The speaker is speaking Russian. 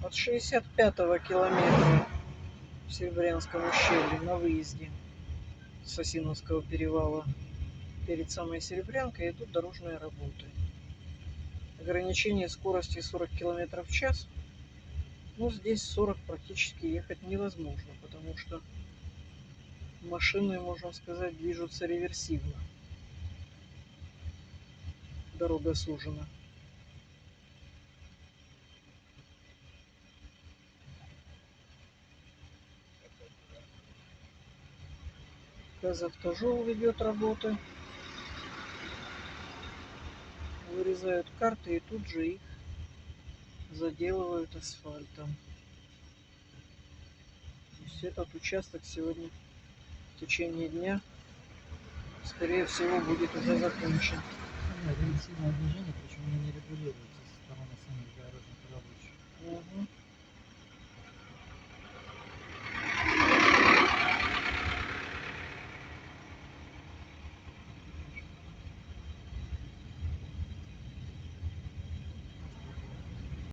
От 65-го километра в Серебрянском ущелье на выезде с Осиновского перевала перед самой Серебрянкой идут дорожные работы. Ограничение скорости 40 км в час. Но здесь 40 практически ехать невозможно, потому что машины, можно сказать, движутся реверсивно. Дорога сужена. Казавтожол ведет работы. Вырезают карты и тут же их заделывают асфальтом. То есть этот участок сегодня в течение дня, скорее всего, будет уже закончен. Реверсивное движение, причем оно не регулируется.